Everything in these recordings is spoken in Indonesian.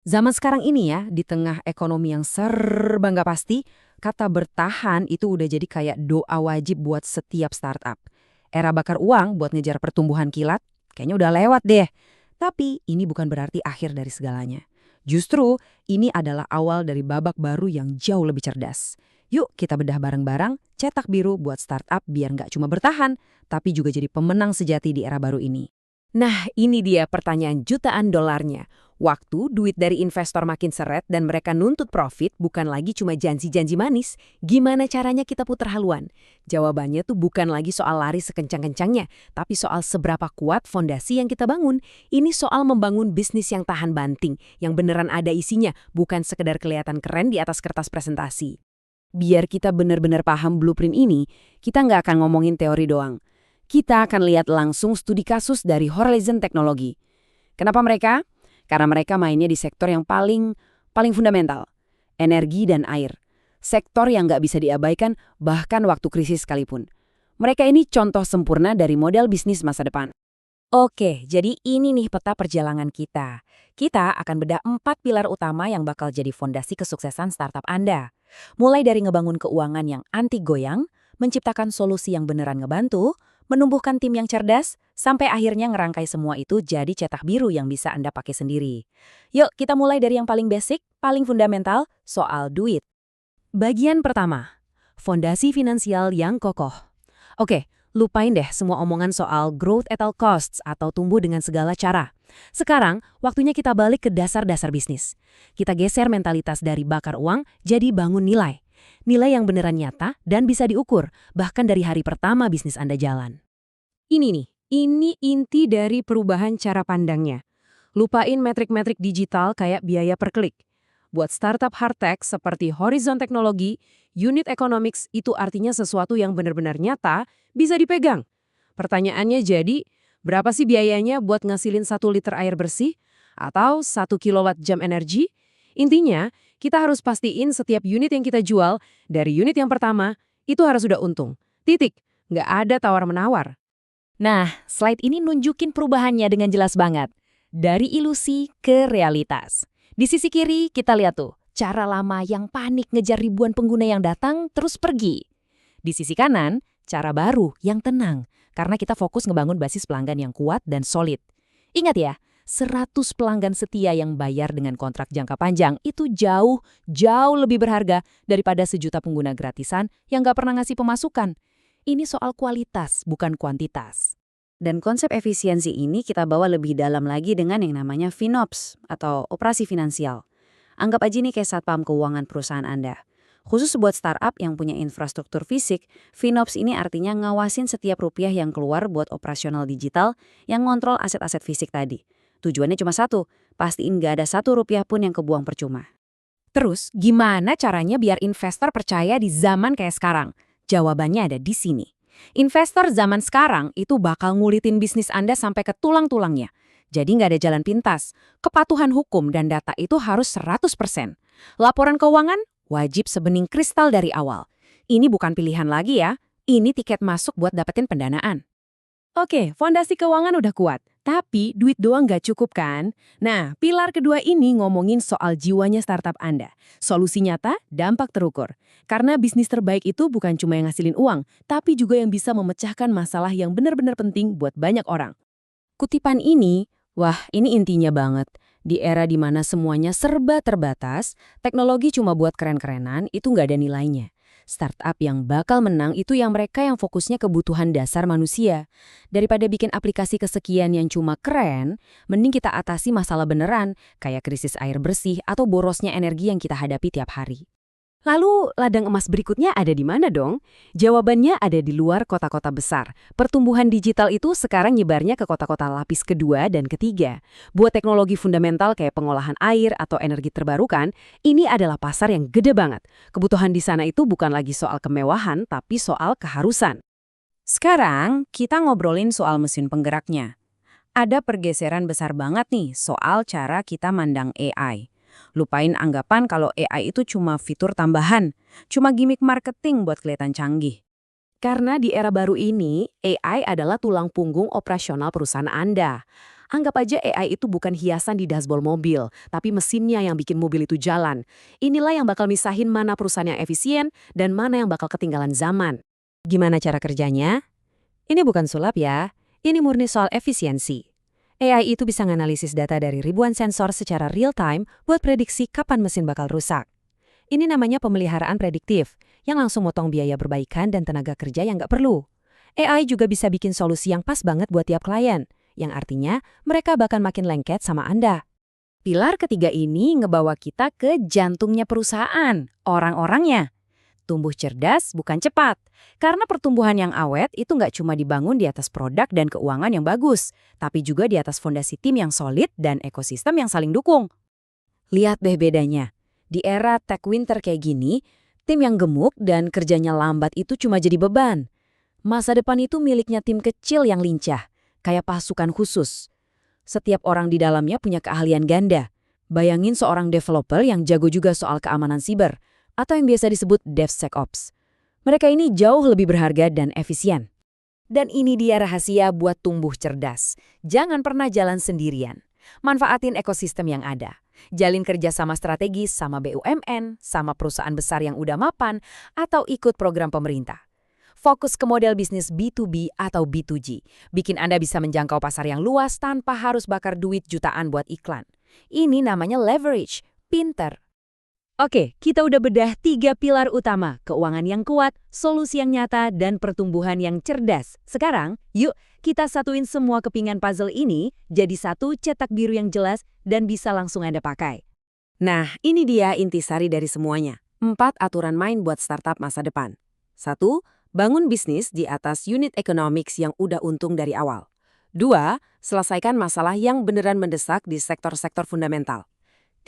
Zaman sekarang ini ya, di tengah ekonomi yang serba nggak pasti, kata bertahan itu udah jadi kayak doa wajib buat setiap startup. Era bakar uang buat ngejar pertumbuhan kilat, kayaknya udah lewat deh. Tapi ini bukan berarti akhir dari segalanya. Justru, ini adalah awal dari babak baru yang jauh lebih cerdas. Yuk kita bedah bareng-bareng, cetak biru buat startup biar nggak cuma bertahan, tapi juga jadi pemenang sejati di era baru ini. Nah, ini dia pertanyaan jutaan dolarnya. Waktu duit dari investor makin seret dan mereka nuntut profit bukan lagi cuma janji-janji manis, gimana caranya kita putar haluan? Jawabannya tuh bukan lagi soal lari sekencang-kencangnya, tapi soal seberapa kuat fondasi yang kita bangun. Ini soal membangun bisnis yang tahan banting, yang beneran ada isinya, bukan sekedar kelihatan keren di atas kertas presentasi. Biar kita benar-benar paham blueprint ini, kita nggak akan ngomongin teori doang. Kita akan lihat langsung studi kasus dari Horizon Technology. Kenapa mereka? Karena mereka mainnya di sektor yang paling fundamental, energi dan air. Sektor yang nggak bisa diabaikan bahkan waktu krisis sekalipun. Mereka ini contoh sempurna dari model bisnis masa depan. Oke, jadi ini nih peta perjalanan kita. Kita akan bedah 4 pilar utama yang bakal jadi fondasi kesuksesan startup Anda. Mulai dari ngebangun keuangan yang anti goyang, menciptakan solusi yang beneran ngebantu, menumbuhkan tim yang cerdas, sampai akhirnya ngerangkai semua itu jadi cetak biru yang bisa Anda pakai sendiri. Yuk, kita mulai dari yang paling basic, paling fundamental, soal duit. Bagian pertama, fondasi finansial yang kokoh. Oke, lupain deh semua omongan soal growth at all costs atau tumbuh dengan segala cara. Sekarang, waktunya kita balik ke dasar-dasar bisnis. Kita geser mentalitas dari bakar uang jadi bangun nilai. Nilai yang beneran nyata dan bisa diukur, bahkan dari hari pertama bisnis Anda jalan. Ini nih, ini inti dari perubahan cara pandangnya. Lupain metrik-metrik digital kayak biaya per klik. Buat startup hardtech seperti Horizon Technology, unit economics itu artinya sesuatu yang benar-benar nyata, bisa dipegang. Pertanyaannya jadi, berapa sih biayanya buat ngasilin 1 liter air bersih? Atau 1 kilowatt jam energi? Intinya, kita harus pastiin setiap unit yang kita jual, dari unit yang pertama, itu harus sudah untung. Titik, nggak ada tawar-menawar. Nah, slide ini nunjukin perubahannya dengan jelas banget. Dari ilusi ke realitas. Di sisi kiri, kita lihat tuh, cara lama yang panik ngejar ribuan pengguna yang datang terus pergi. Di sisi kanan, cara baru yang tenang, karena kita fokus ngebangun basis pelanggan yang kuat dan solid. Ingat ya, 100 pelanggan setia yang bayar dengan kontrak jangka panjang itu jauh lebih berharga daripada 1 juta pengguna gratisan yang nggak pernah ngasih pemasukan. Ini soal kualitas, bukan kuantitas. Dan konsep efisiensi ini kita bawa lebih dalam lagi dengan yang namanya FinOps atau operasi finansial. Anggap aja nih kayak satpam keuangan perusahaan Anda. Khusus buat startup yang punya infrastruktur fisik, FinOps ini artinya ngawasin setiap rupiah yang keluar buat operasional digital yang ngontrol aset-aset fisik tadi. Tujuannya cuma satu, pastiin nggak ada 1 rupiah pun yang kebuang percuma. Terus, gimana caranya biar investor percaya di zaman kayak sekarang? Jawabannya ada di sini. Investor zaman sekarang itu bakal ngulitin bisnis Anda sampai ke tulang-tulangnya. Jadi nggak ada jalan pintas. Kepatuhan hukum dan data itu harus 100%. Laporan keuangan wajib sebening kristal dari awal. Ini bukan pilihan lagi ya, ini tiket masuk buat dapetin pendanaan. Oke, fondasi keuangan udah kuat, tapi duit doang nggak cukup kan? Nah, pilar kedua ini ngomongin soal jiwanya startup Anda. Solusi nyata, dampak terukur. Karena bisnis terbaik itu bukan cuma yang ngasilin uang, tapi juga yang bisa memecahkan masalah yang benar-benar penting buat banyak orang. Kutipan ini, wah ini intinya banget. Di era dimana semuanya serba terbatas, teknologi cuma buat keren-kerenan itu nggak ada nilainya. Startup yang bakal menang itu yang mereka yang fokusnya kebutuhan dasar manusia. Daripada bikin aplikasi kesekian yang cuma keren, mending kita atasi masalah beneran, kayak krisis air bersih atau borosnya energi yang kita hadapi tiap hari. Lalu, ladang emas berikutnya ada di mana dong? Jawabannya ada di luar kota-kota besar. Pertumbuhan digital itu sekarang nyebarnya ke kota-kota lapis kedua dan ketiga. Buat teknologi fundamental kayak pengolahan air atau energi terbarukan, ini adalah pasar yang gede banget. Kebutuhan di sana itu bukan lagi soal kemewahan, tapi soal keharusan. Sekarang, kita ngobrolin soal mesin penggeraknya. Ada pergeseran besar banget nih soal cara kita mandang AI. Lupain anggapan kalau AI itu cuma fitur tambahan, cuma gimmick marketing buat kelihatan canggih. Karena di era baru ini, AI adalah tulang punggung operasional perusahaan Anda. Anggap aja AI itu bukan hiasan di dashboard mobil, tapi mesinnya yang bikin mobil itu jalan. Inilah yang bakal misahin mana perusahaan yang efisien dan mana yang bakal ketinggalan zaman. Gimana cara kerjanya? Ini bukan sulap ya, ini murni soal efisiensi. AI itu bisa menganalisis data dari ribuan sensor secara real-time buat prediksi kapan mesin bakal rusak. Ini namanya pemeliharaan prediktif, yang langsung motong biaya perbaikan dan tenaga kerja yang nggak perlu. AI juga bisa bikin solusi yang pas banget buat tiap klien, yang artinya mereka bahkan makin lengket sama Anda. Pilar ketiga ini ngebawa kita ke jantungnya perusahaan, orang-orangnya. Tumbuh cerdas bukan cepat, karena pertumbuhan yang awet itu nggak cuma dibangun di atas produk dan keuangan yang bagus, tapi juga di atas fondasi tim yang solid dan ekosistem yang saling dukung. Lihat deh bedanya. Di era tech winter kayak gini, tim yang gemuk dan kerjanya lambat itu cuma jadi beban. Masa depan itu miliknya tim kecil yang lincah, kayak pasukan khusus. Setiap orang di dalamnya punya keahlian ganda. Bayangin seorang developer yang jago juga soal keamanan siber, atau yang biasa disebut DevSecOps. Mereka ini jauh lebih berharga dan efisien. Dan ini dia rahasia buat tumbuh cerdas. Jangan pernah jalan sendirian. Manfaatin ekosistem yang ada. Jalin kerjasama strategis sama BUMN, sama perusahaan besar yang udah mapan, atau ikut program pemerintah. Fokus ke model bisnis B2B atau B2G. Bikin Anda bisa menjangkau pasar yang luas tanpa harus bakar duit jutaan buat iklan. Ini namanya leverage. Pinter. Oke, kita udah bedah 3 pilar utama, keuangan yang kuat, solusi yang nyata, dan pertumbuhan yang cerdas. Sekarang, yuk kita satuin semua kepingan puzzle ini jadi satu cetak biru yang jelas dan bisa langsung Anda pakai. Nah, ini dia intisari dari semuanya. 4 aturan main buat startup masa depan. 1. Bangun bisnis di atas unit economics yang udah untung dari awal. 2. Selesaikan masalah yang beneran mendesak di sektor-sektor fundamental.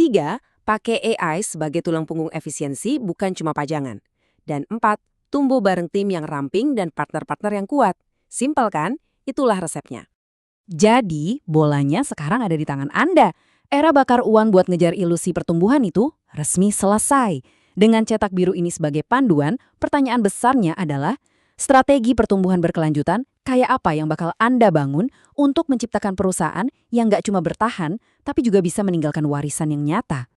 3. Pakai AI sebagai tulang punggung efisiensi, bukan cuma pajangan. Dan 4, tumbuh bareng tim yang ramping dan partner-partner yang kuat. Simpel kan? Itulah resepnya. Jadi, bolanya sekarang ada di tangan Anda. Era bakar uang buat ngejar ilusi pertumbuhan itu resmi selesai. Dengan cetak biru ini sebagai panduan, pertanyaan besarnya adalah, strategi pertumbuhan berkelanjutan kayak apa yang bakal Anda bangun untuk menciptakan perusahaan yang nggak cuma bertahan, tapi juga bisa meninggalkan warisan yang nyata?